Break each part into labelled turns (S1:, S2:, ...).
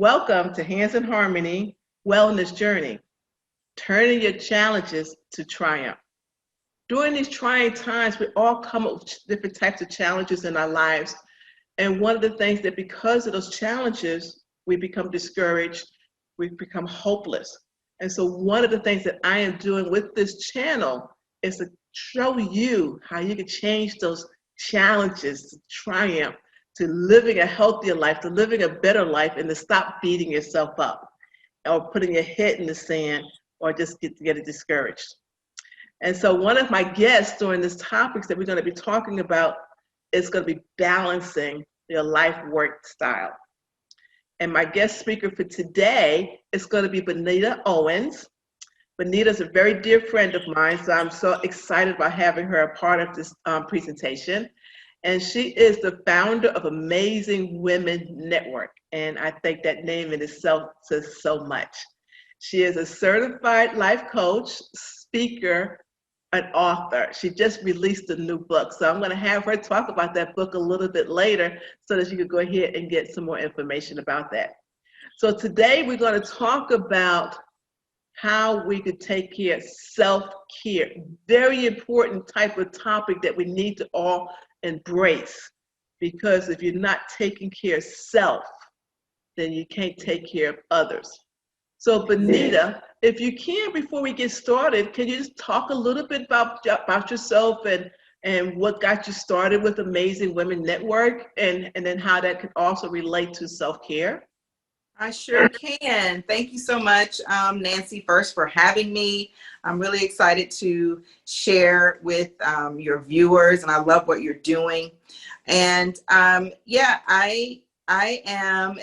S1: Welcome to Hands in Harmony Wellness Journey, turning your challenges to triumph. During these trying times, we all come up with different types of challenges in our lives. And one of the things that because of those challenges, we become discouraged, we become hopeless. And so one of the things that I am doing with this channel is to show you how you can change those challenges to triumph, to living a healthier life, to living a better life, and to stop beating yourself up or putting your head in the sand or just get discouraged. And so one of my guests during this topics that we're going to be talking about is going to be balancing your life-work style. And my guest speaker for today is going to be Bonita Owens. Bonita is a very dear friend of mine, so I'm so excited about having her a part of this presentation. And she is the founder of Amazing Women Network. And I think that name in itself says so much. She is a certified life coach, speaker, an author. She just released a new book. So I'm going to have her talk about that book a little bit later so that you can go ahead and get some more information about that. So today we're going to talk about how we could take care of self-care. Very important type of topic that we need to all embrace, because if you're not taking care of self, then you can't take care of others. So Bonita, if you can, before we get started, can you just talk a little bit about yourself and what got you started with Amazing Women Network, and then how that could also relate to self-care?
S2: I sure can. Thank you so much, Nancy, first for having me. I'm really excited to share with your viewers, and I love what you're doing. And yeah, I am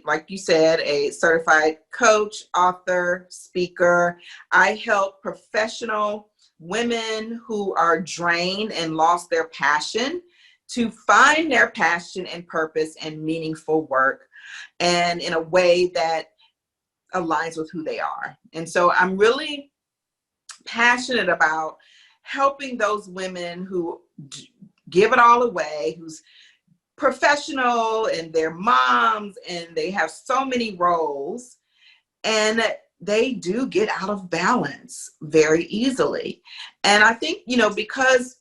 S2: like you said, a certified coach, author, speaker. I help professional women who are drained and lost their passion to find their passion and purpose and meaningful work, and in a way that aligns with who they are. And so I'm really passionate about helping those women who give it all away, who's professional and they're moms and they have so many roles, and they do get out of balance very easily. And I think, because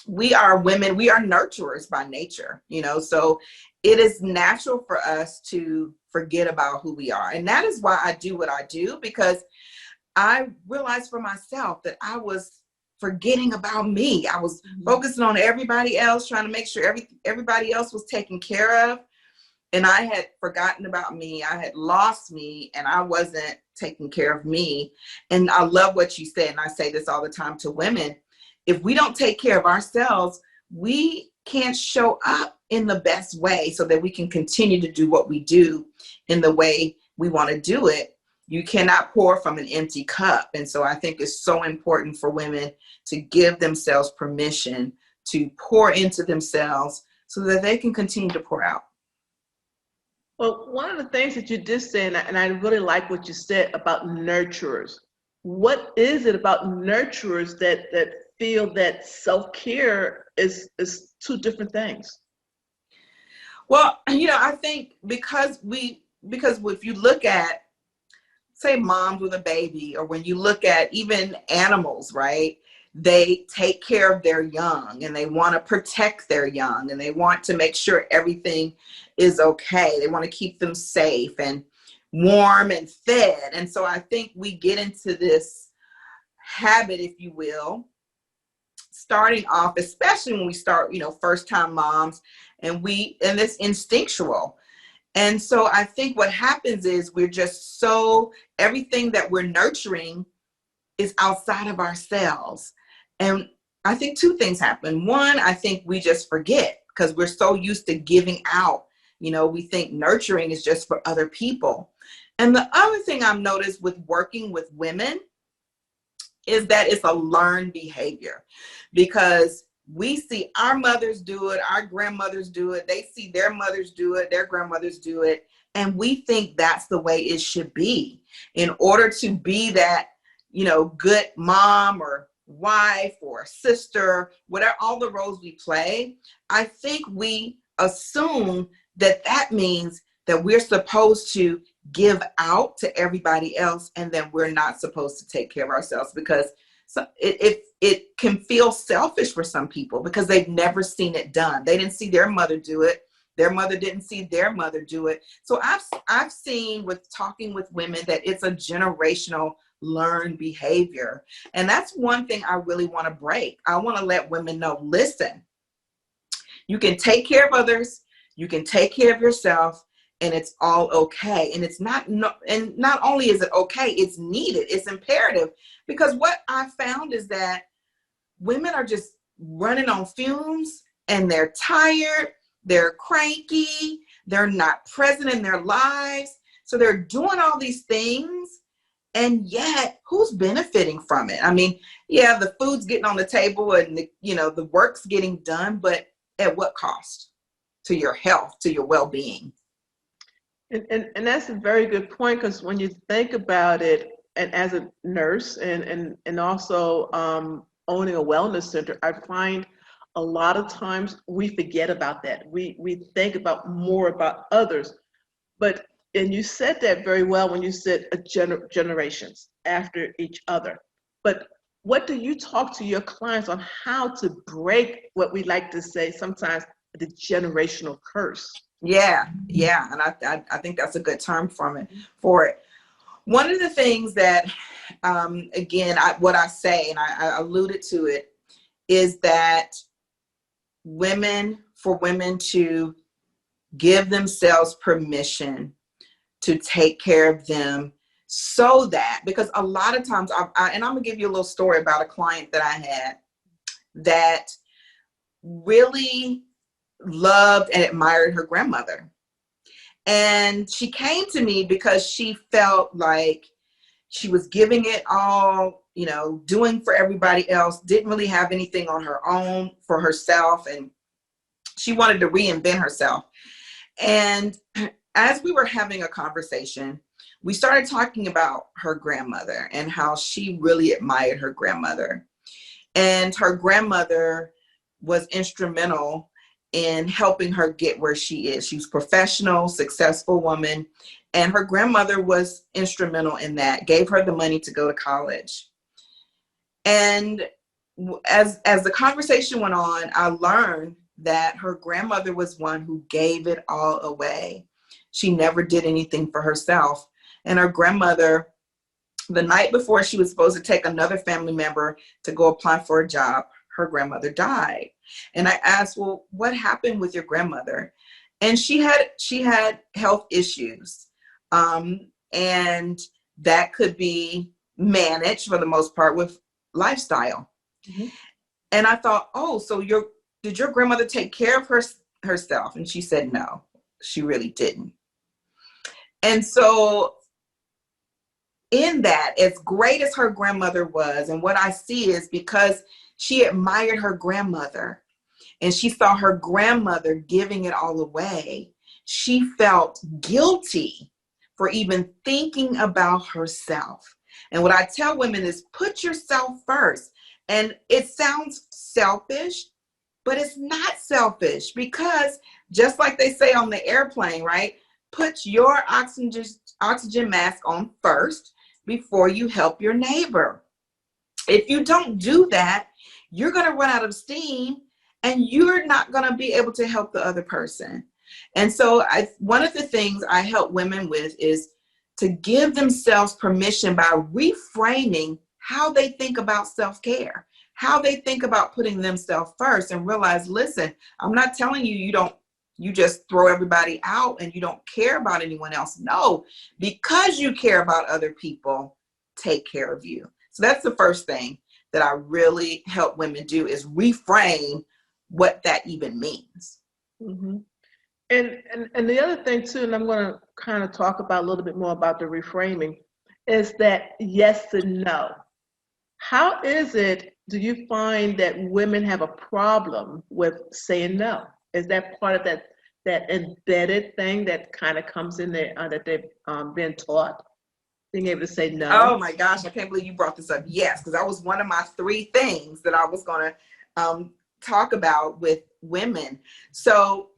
S2: we are women, we are nurturers by nature, so it is natural for us to forget about who we are. And that is why I do what I do, because I realized for myself that I was forgetting about me. I was focusing on everybody else, trying to make sure everybody else was taken care of. And I had forgotten about me. I had lost me, and I wasn't taking care of me. And I love what you said. And I say this all the time to women. If we don't take care of ourselves, we can't show up in the best way so that we can continue to do what we do in the way we want to do it. You cannot pour from an empty cup. And so I think it's so important for women to give themselves permission to pour into themselves so that they can continue to pour out.
S1: Well, one of the things that you did say, and I really like what you said about nurturers. What is it about nurturers that feel that self-care is two different things?
S2: Well, I think because if you look at, say, moms with a baby, or when you look at even animals, right? They take care of their young, and they want to protect their young, and they want to make sure everything is okay. They want to keep them safe and warm and fed. And so I think we get into this habit, if you will, starting off, especially when we start, first time moms, and it's instinctual. And so I think what happens is we're just everything that we're nurturing is outside of ourselves. And I think two things happen. One, I think we just forget because we're so used to giving out. We think nurturing is just for other people. And the other thing I've noticed with working with women is that it's a learned behavior, because we see our mothers do it, our grandmothers do it, they see their mothers do it, their grandmothers do it, and we think that's the way it should be. In order to be that, good mom or wife or sister, whatever, all the roles we play, I think we assume that means that we're supposed to give out to everybody else, and then we're not supposed to take care of ourselves, because it can feel selfish for some people because they've never seen it done. They didn't see their mother do it. Their mother didn't see their mother do it. So I've seen with talking with women that it's a generational learned behavior. And that's one thing I really want to break. I want to let women know, listen, you can take care of others, you can take care of yourself, and it's all okay. And it's not only is it okay, it's needed, it's imperative. Because what I found is that women are just running on fumes, and they're tired, they're cranky, they're not present in their lives. So they're doing all these things, and yet who's benefiting from it? I mean, yeah, the food's getting on the table and the work's getting done, but at what cost to your health, to your well-being?
S1: And that's a very good point, because when you think about it, and as a nurse and also owning a wellness center, I find a lot of times we forget about that. We think about more about others, and you said that very well when you said generations after each other. But what do you talk to your clients on how to break what we like to say sometimes the generational curse?
S2: Yeah. And I think that's a good term for it. One of the things that, again, what I say, and I alluded to it, is that for women to give themselves permission to take care of them, so that, because a lot of times, and I'm gonna give you a little story about a client that I had that really loved and admired her grandmother. And she came to me because she felt like she was giving it all, doing for everybody else, didn't really have anything on her own for herself. And she wanted to reinvent herself. And as we were having a conversation, we started talking about her grandmother and how she really admired her grandmother. And her grandmother was instrumental in helping her get where she is. She was a professional, successful woman. And her grandmother was instrumental in that, gave her the money to go to college. And as the conversation went on, I learned that her grandmother was one who gave it all away. She never did anything for herself. And her grandmother, the night before she was supposed to take another family member to go apply for a job, her grandmother died. And I asked, well, what happened with your grandmother? And she had health issues. And that could be managed for the most part with lifestyle. Mm-hmm. And I thought, oh, so did your grandmother take care of herself? And she said, no, she really didn't. And so in that, as great as her grandmother was, and what I see is because she admired her grandmother and she saw her grandmother giving it all away, she felt guilty for even thinking about herself. And what I tell women is put yourself first. And it sounds selfish, but it's not selfish, because just like they say on the airplane, right? Put your oxygen mask on first before you help your neighbor. If you don't do that, you're going to run out of steam and you're not going to be able to help the other person. And so one of the things I help women with is to give themselves permission by reframing how they think about self-care, how they think about putting themselves first, and realize, listen, I'm not telling you you just throw everybody out and you don't care about anyone else. No, because you care about other people, take care of you. So that's the first thing that I really help women do, is reframe what that even means.
S1: Mm-hmm. And the other thing too, and I'm going to kind of talk about a little bit more about the reframing, is that yes and no. How is it, do you find that women have a problem with saying no? Is that part of that embedded thing that kind of comes in there that they've been taught, being able to say no?
S2: Oh my gosh, I can't believe you brought this up. Yes, because that was one of my 3 things that I was going to talk about with women. So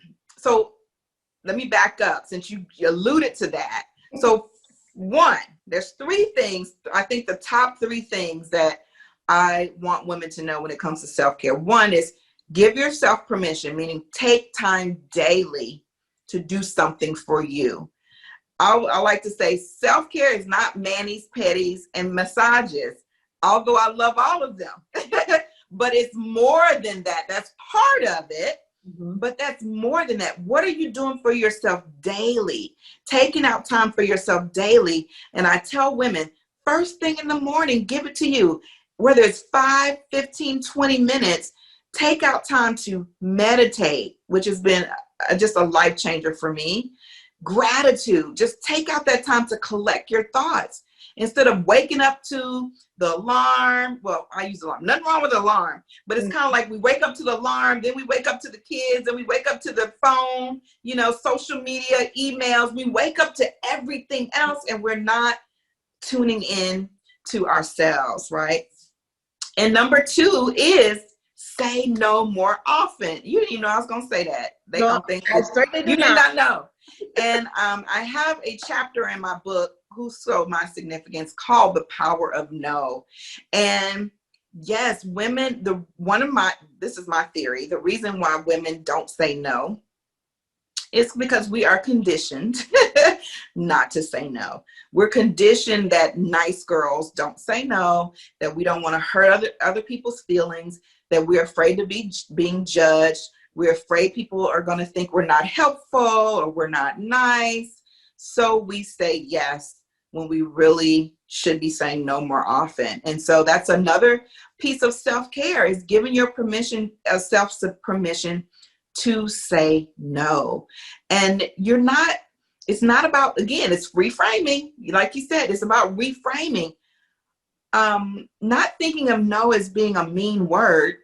S2: let me back up since you alluded to that. So one, there's three things, I think the top three things that I want women to know when it comes to self-care. One is give yourself permission, meaning take time daily to do something for you. I like to say self-care is not manis, petties, and massages, although I love all of them. But it's more than that. That's part of it. But that's more than that. What are you doing for yourself daily? Taking out time for yourself daily. And I tell women, first thing in the morning, give it to you. Whether it's 5, 15, 20 minutes, take out time to meditate, which has been just a life changer for me. Gratitude, just take out that time to collect your thoughts. Instead of waking up to the alarm, well, I use alarm, nothing wrong with the alarm, but it's kind of like we wake up to the alarm, then we wake up to the kids, and we wake up to the phone, you know, social media, emails, we wake up to everything else, and we're not tuning in to ourselves, right? And number two is say no more often. You know, I was going to say that. They don't think
S1: I certainly do
S2: you
S1: not.
S2: did not know. And I have a chapter in my book, Who Sold My Significance, called The Power of No. And yes, women, this is my theory, the reason why women don't say no is because we are conditioned not to say no. We're conditioned that nice girls don't say no, that we don't want to hurt other people's feelings, that we're afraid to be being judged. We're afraid people are going to think we're not helpful or we're not nice. So we say yes when we really should be saying no more often. And so that's another piece of self-care, is giving your self permission to say no. And it's not about, again, it's reframing. Like you said, it's about reframing. Not thinking of no as being a mean word.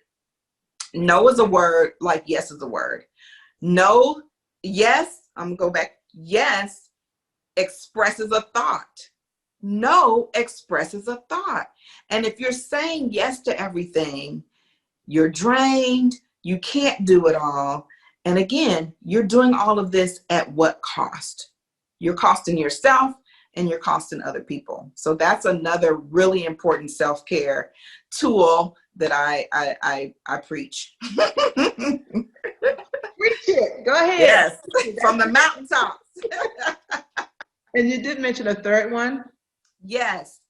S2: No is a word like yes is a word. No, yes, I'm gonna go back. Yes expresses a thought. No expresses a thought. And if you're saying yes to everything, you're drained, you can't do it all. And again, you're doing all of this at what cost? You're costing yourself and you're costing other people. So that's another really important self-care tool that I preach.
S1: Preach it. Go ahead.
S2: Yes, from the mountaintops.
S1: And you did mention a third one.
S2: Yes,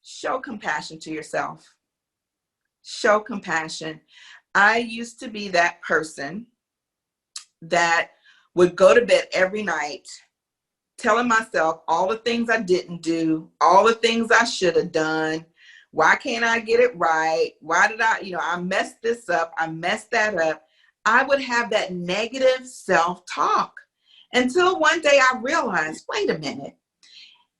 S2: show compassion to yourself. Show compassion. I used to be that person that would go to bed every night telling myself all the things I didn't do, all the things I should have done. Why can't I get it right? Why did I messed this up. I messed that up. I would have that negative self-talk until one day I realized, wait a minute,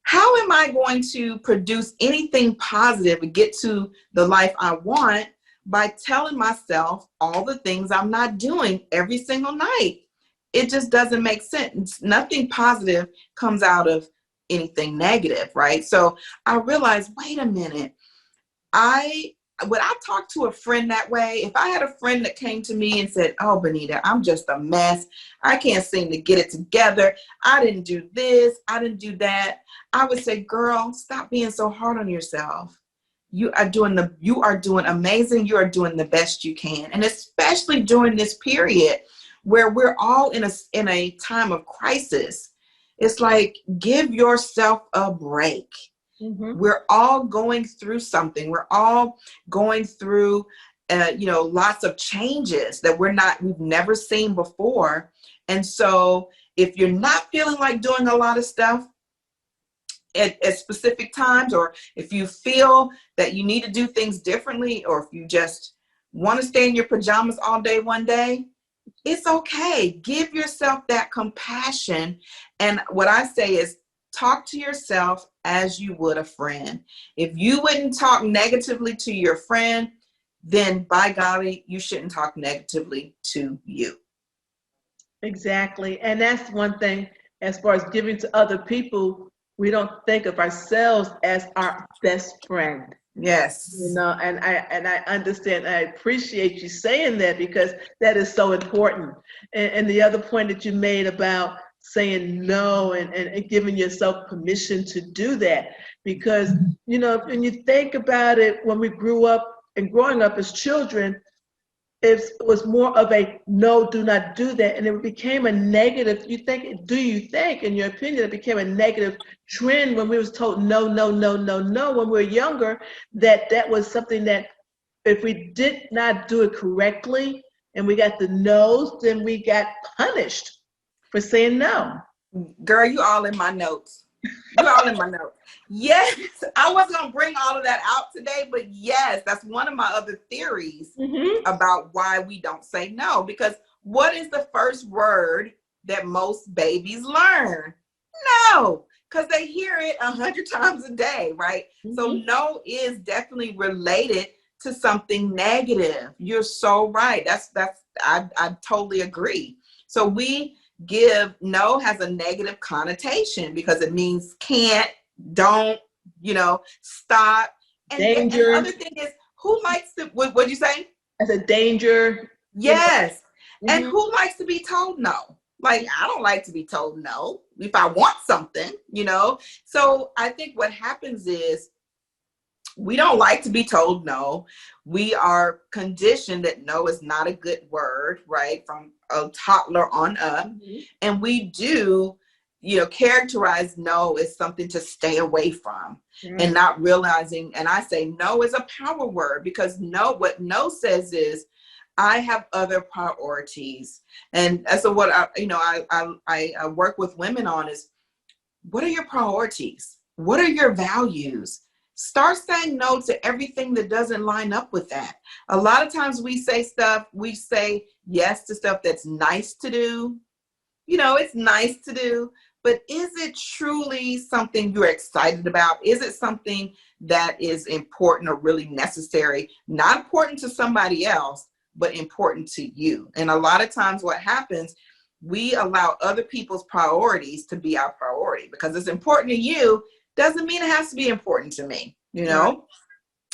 S2: how am I going to produce anything positive and get to the life I want by telling myself all the things I'm not doing every single night? It just doesn't make sense. Nothing positive comes out of anything negative, right? So I realized, wait a minute, would I talk to a friend that way? If I had a friend that came to me and said, oh, Bonita, I'm just a mess. I can't seem to get it together. I didn't do this. I didn't do that. I would say, girl, stop being so hard on yourself. You are doing amazing. You are doing the best you can. And especially during this period where we're all in a time of crisis, it's like, give yourself a break. Mm-hmm. We're all going through something. We're all going through, lots of changes that we've never seen before. And so if you're not feeling like doing a lot of stuff at specific times, or if you feel that you need to do things differently, or if you just want to stay in your pajamas all day one day, it's okay. Give yourself that compassion. And what I say is, talk to yourself as you would a friend. If you wouldn't talk negatively to your friend, then by golly, you shouldn't talk negatively to you.
S1: Exactly. And that's one thing, as far as giving to other people, we don't think of ourselves as our best friend.
S2: Yes.
S1: And I understand, I appreciate you saying that, because that is so important. And the other point that you made about saying no and giving yourself permission to do that. Because, you know, when you think about it, when we grew up and growing up as children, it was more of a no, do not do that. And it became a negative, do you think, in your opinion, it became a negative trend when we was told no, no, no, no, no, when we were younger, that was something that if we did not do it correctly and we got the no's, then we got punished for saying no.
S2: Girl, you all in my notes. You all in my notes. Yes, I was going to bring all of that out today, but yes, that's one of my other theories about why we don't say no. Because what is the first word that most babies learn? No, because they hear it 100 times a day, right? So no is definitely related to something negative. You're so right. I totally agree. So we give no has a negative connotation because it means can't, don't, you know, stop. And the other thing is, who likes to, what'd you say?
S1: As a danger.
S2: Yes. And who likes to be told no? Like, I don't like to be told no if I want something, you know? So I think what happens is we don't like to be told no. We are conditioned that no is not a good word, right? From a toddler on up. And we do, you know, characterize no as something to stay away from and not realizing. And I say no is a power word because no, what no says is, I have other priorities. And so what I work with women on is, what are your priorities? What are your values? Start saying no to everything that doesn't line up with that. A lot of times we say yes to stuff that's nice to do. You know, it's nice to do, but is it truly something you're excited about? Is it something that is important or really necessary? Not important to somebody else, but important to you. And a lot of times what happens, we allow other people's priorities to be our priority because it's important to you. Doesn't mean it has to be important to me, you know?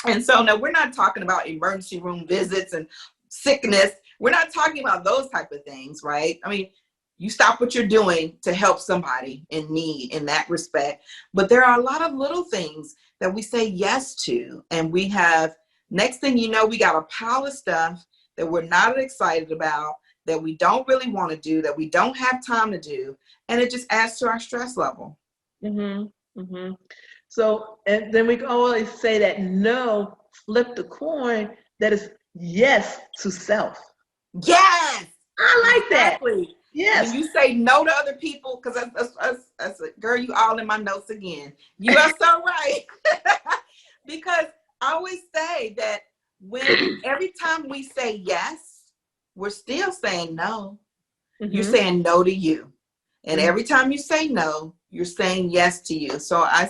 S2: Right. And so now we're not talking about emergency room visits and sickness. We're not talking about those type of things, right? I mean, you stop what you're doing to help somebody in need in that respect. But there are a lot of little things that we say yes to. And we have, next thing you know, we got a pile of stuff that we're not excited about, that we don't really want to do, that we don't have time to do. And it just adds to our stress level.
S1: So, and then we can always say that no, flip the coin, that is yes to self.
S2: Yes.
S1: I like that.
S2: Yes. When you say no to other people, because that's a girl, you all in my notes again. You are so right. Because I always say that when every time we say yes, we're still saying no. You're saying no to you. And every time you say no, you're saying yes to you. So I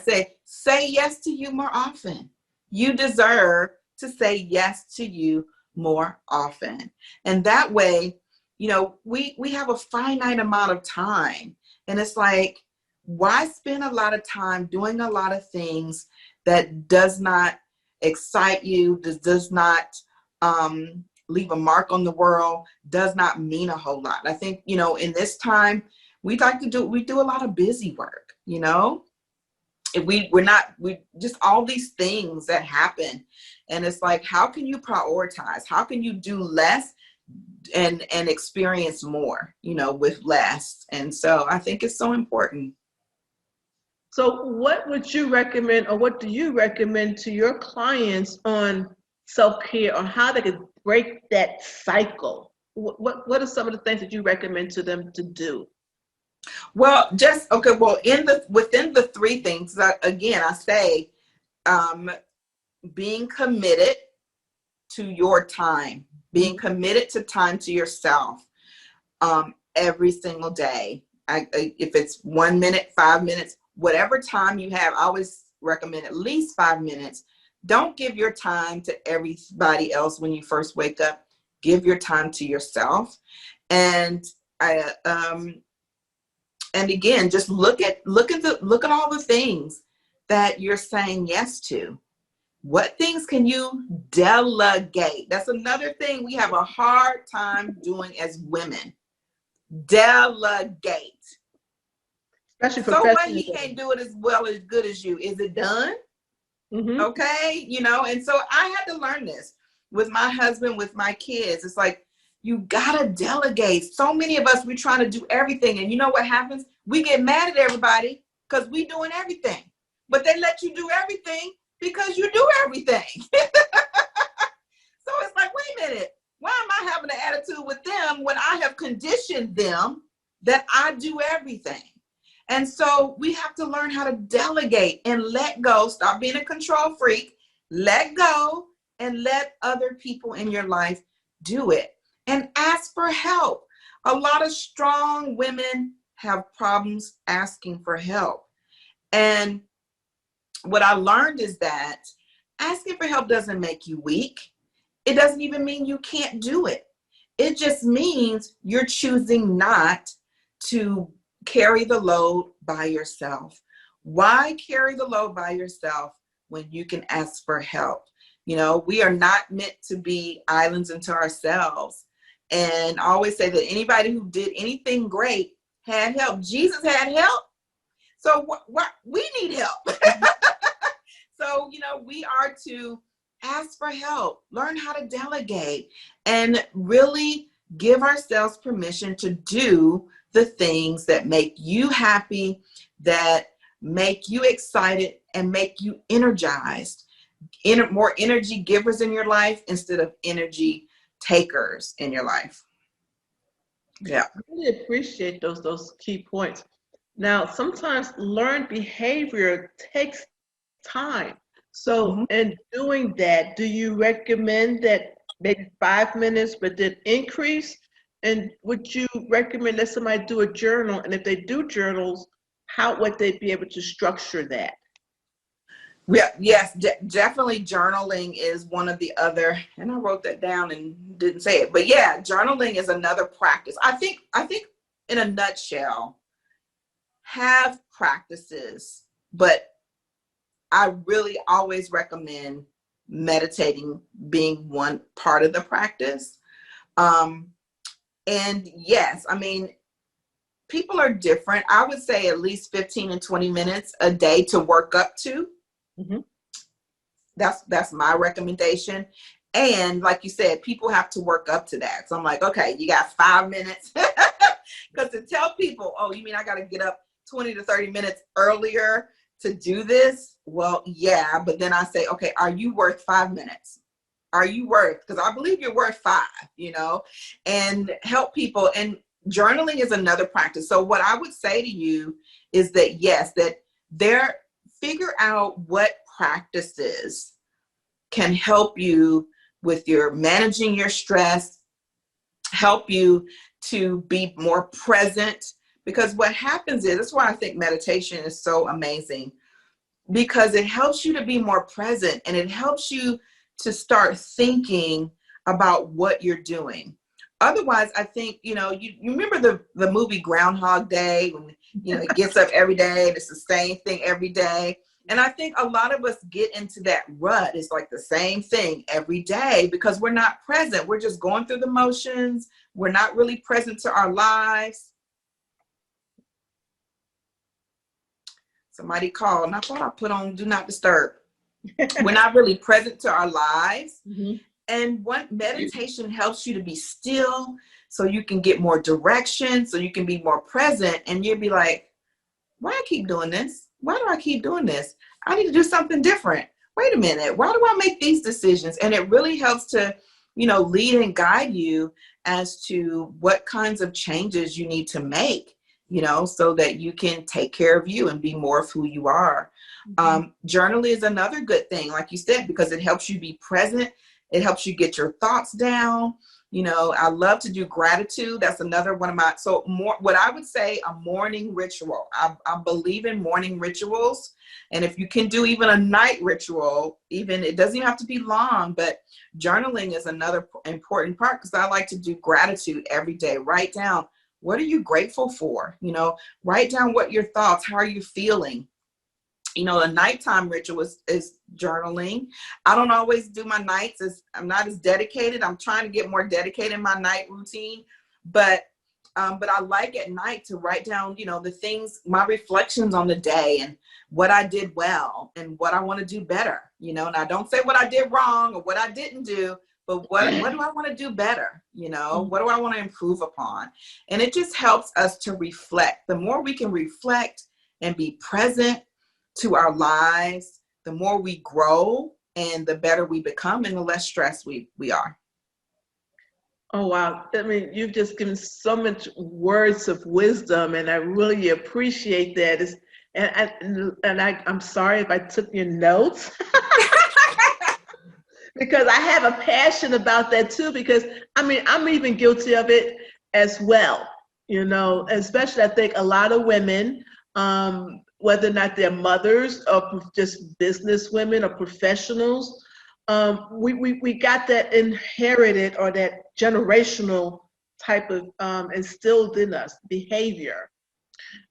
S2: say yes to you more often. You deserve to say yes to you more often. And that way, you know, we have a finite amount of time. And it's like, why spend a lot of time doing a lot of things that does not excite you, does not leave a mark on the world, does not mean a whole lot. I think, you know, in this time, we do a lot of busy work, you know? If we just all these things that happen. And it's like, how can you prioritize? How can you do less and experience more, you know, with less? And so I think it's so important.
S1: So what would you recommend, or what do you recommend to your clients on self-care, or how they could break that cycle? What are some of the things that you recommend to them to do?
S2: Well, within the three things, again, I say being committed to your time, being committed to time to yourself every single day. If it's 1 minute, 5 minutes, whatever time you have, I always recommend at least 5 minutes. Don't give your time to everybody else when you first wake up. Give your time to yourself. And and again, just look at all the things that you're saying yes to. What things can you delegate? That's another thing we have a hard time doing as women. Delegate.
S1: Especially
S2: So what, he
S1: professionally.
S2: can't do it as well as good as you. Is it done?
S1: Mm-hmm.
S2: Okay, and so I had to learn this with my husband, with my kids. It's like, you gotta delegate. So many of us, we're trying to do everything, and you know what happens? We get mad at everybody because we doing everything, but they let you do everything because you do everything. So it's like, wait a minute, why am I having an attitude with them when I have conditioned them that I do everything? And so we have to learn how to delegate and let go. Stop being a control freak. Let go and let other people in your life do it. And ask for help. A lot of strong women have problems asking for help. And what I learned is that asking for help doesn't make you weak. It doesn't even mean you can't do it. It just means you're choosing not to carry the load by yourself. Why carry the load by yourself when you can ask for help? We are not meant to be islands unto ourselves. And I always say that anybody who did anything great had help. Jesus had help. So what we need help. So, we are to ask for help, learn how to delegate, and really give ourselves permission to do the things that make you happy, that make you excited, and make you energized. More energy givers in your life instead of energy takers in your life. Yeah.
S1: I really appreciate those key points. Now, sometimes learned behavior takes time. So,
S2: Mm-hmm.
S1: in doing that, do you recommend that maybe 5 minutes, but then increase? And would you recommend that somebody do a journal? And if they do journals, how would they be able to structure that?
S2: Yeah, yes, definitely journaling is one of the other, and I wrote that down and didn't say it, but yeah, journaling is another practice. I think in a nutshell, have practices, but I really always recommend meditating being one part of the practice. Um, and yes, I mean, people are different. I would say at least 15 and 20 minutes a day to work up to.
S1: Mm-hmm.
S2: That's my recommendation. And like you said, people have to work up to that. So I'm like, okay, you got 5 minutes. Because to tell people, oh, you mean I got to get up 20 to 30 minutes earlier to do this? Well, yeah. But then I say, okay, are you worth 5 minutes? Are you worth? Because I believe you're worth 5, and help people. And journaling is another practice. So what I would say to you is that, yes, that figure out what practices can help you with your managing your stress, help you to be more present. Because what happens is, that's why I think meditation is so amazing, because it helps you to be more present and it helps you to start thinking about what you're doing. Otherwise, I think, you remember the movie Groundhog Day, when, it gets up every day and it's the same thing every day. And I think a lot of us get into that rut. It's like the same thing every day because we're not present. We're just going through the motions. We're not really present to our lives. Somebody called and I thought I put on Do Not Disturb. We're not really present to our lives.
S1: Mm-hmm.
S2: And what meditation helps you to be still so you can get more direction, so you can be more present. And you'll be like, why I keep doing this? Why do I keep doing this? I need to do something different. Wait a minute. Why do I make these decisions? And it really helps to, lead and guide you as to what kinds of changes you need to make, so that you can take care of you and be more of who you are.
S1: Mm-hmm.
S2: Journaling is another good thing, like you said, because it helps you be present. It helps you get your thoughts down. I love to do gratitude. That's another one of my, what I would say, a morning ritual. I believe in morning rituals. And if you can do even a night ritual, it doesn't even have to be long, but journaling is another important part, because I like to do gratitude every day. Write down, what are you grateful for? Write down what your thoughts, how are you feeling? A nighttime ritual is journaling. I don't always do my nights, I'm not as dedicated. I'm trying to get more dedicated in my night routine, but But I like at night to write down, you know, the things, my reflections on the day and what I did well and what I want to do better, you know. And I don't say what I did wrong or what I didn't do, but what do I want to do better? You know, what do I want to improve upon? And it just helps us to reflect. The more we can reflect and be present to our lives, the more we grow and the better we become and the less stressed we are.
S1: Oh, wow. I mean, you've just given so much words of wisdom, and I really appreciate that. I'm sorry if I took your notes because I have a passion about that too, because I mean, I'm even guilty of it as well, you know, especially I think a lot of women, whether or not they're mothers or just business women or professionals, we got that inherited or that generational type of instilled in us behavior.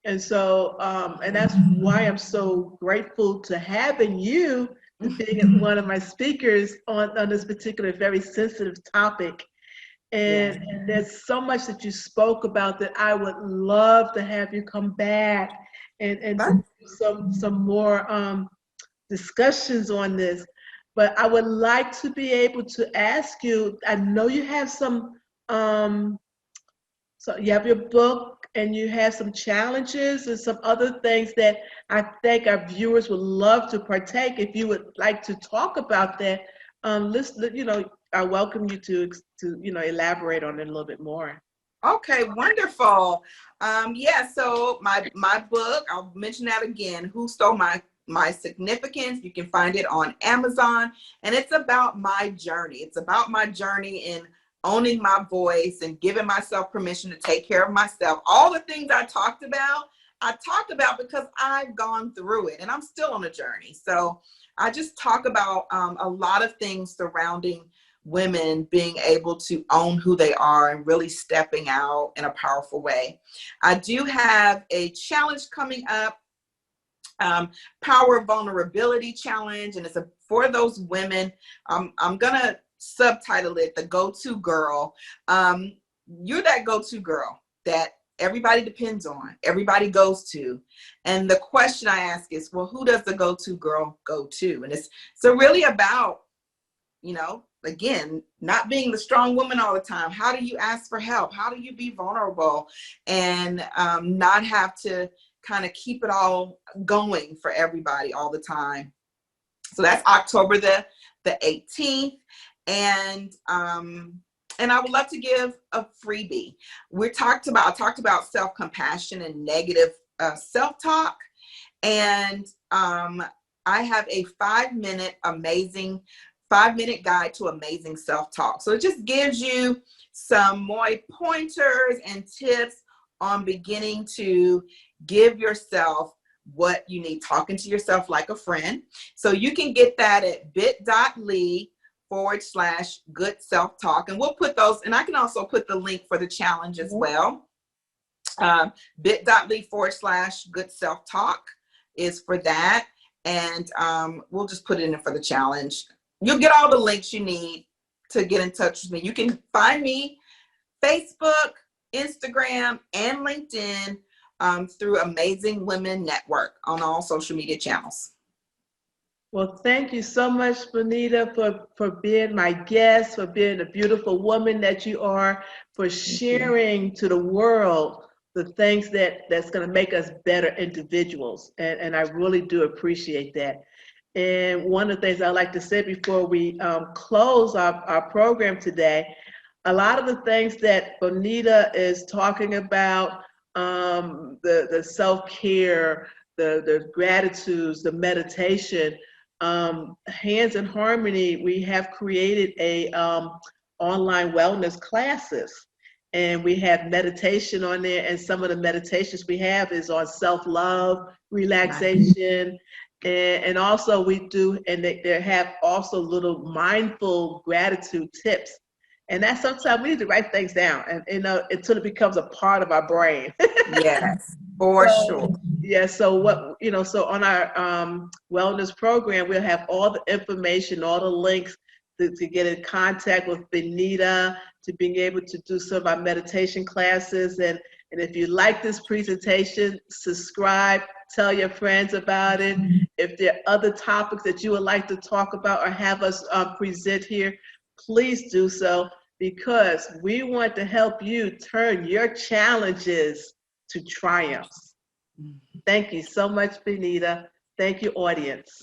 S1: And so, and that's why I'm so grateful to having you to being one of my speakers on this particular very sensitive topic. And there's so much that you spoke about that I would love to have you come back and do some more discussions on this. But I would like to be able to ask you, I know you have so you have your book and you have some challenges and some other things that I think our viewers would love to partake. If you would like to talk about that, you know, I welcome you to you know, elaborate on it a little bit more.
S2: Okay, wonderful. Yeah, so my book, I'll mention that again, Who Stole My Significance? You can find it on Amazon, and it's about my journey. It's about my journey in owning my voice and giving myself permission to take care of myself. All the things I talked about because I've gone through it and I'm still on a journey. So I just talk about a lot of things surrounding women being able to own who they are and really stepping out in a powerful way. I do have a challenge coming up, Power Vulnerability Challenge, and it's for those women. I'm gonna subtitle it, The Go-To Girl. You're that go-to girl that everybody depends on, everybody goes to. And the question I ask is, well, who does the go-to girl go to? And it's so really about, you know, again, not being the strong woman all the time. How do you ask for help? How do you be vulnerable and not have to kind of keep it all going for everybody all the time? So that's October the 18th. And I would love to give a freebie. I talked about self-compassion and negative self-talk. And I have a 5-minute guide to amazing self-talk. So it just gives you some more pointers and tips on beginning to give yourself what you need, talking to yourself like a friend. So you can get that at bit.ly/good self-talk. And we'll put those, and I can also put the link for the challenge as well. bit.ly/good self-talk is for that. And we'll just put it in for the challenge. You'll get all the links you need to get in touch with me. You can find me Facebook, Instagram, and LinkedIn through Amazing Women Network on all social media channels.
S1: Well, thank you so much, Bonita, for being my guest, for being the beautiful woman that you are, for sharing to the world the things that's going to make us better individuals. And I really do appreciate that. And one of the things I like to say before we close our program today, a lot of the things that Bonita is talking about, the self-care, the gratitudes, the meditation, Hands in Harmony, we have created a online wellness classes. And we have meditation on there, and some of the meditations we have is on self-love, relaxation, and also we do, and they have also little mindful gratitude tips. And that sometimes we need to write things down, and you know, until it becomes a part of our brain.
S2: Yes, for sure.
S1: Yeah, so what, you know, so on our wellness program, we'll have all the information, all the links to get in contact with Bonita, to being able to do some of our meditation classes. And if you like this presentation, subscribe, tell your friends about it. If there are other topics that you would like to talk about or have us present here, please do so, because we want to help you turn your challenges to triumphs. Thank you so much, Bonita. Thank you, audience.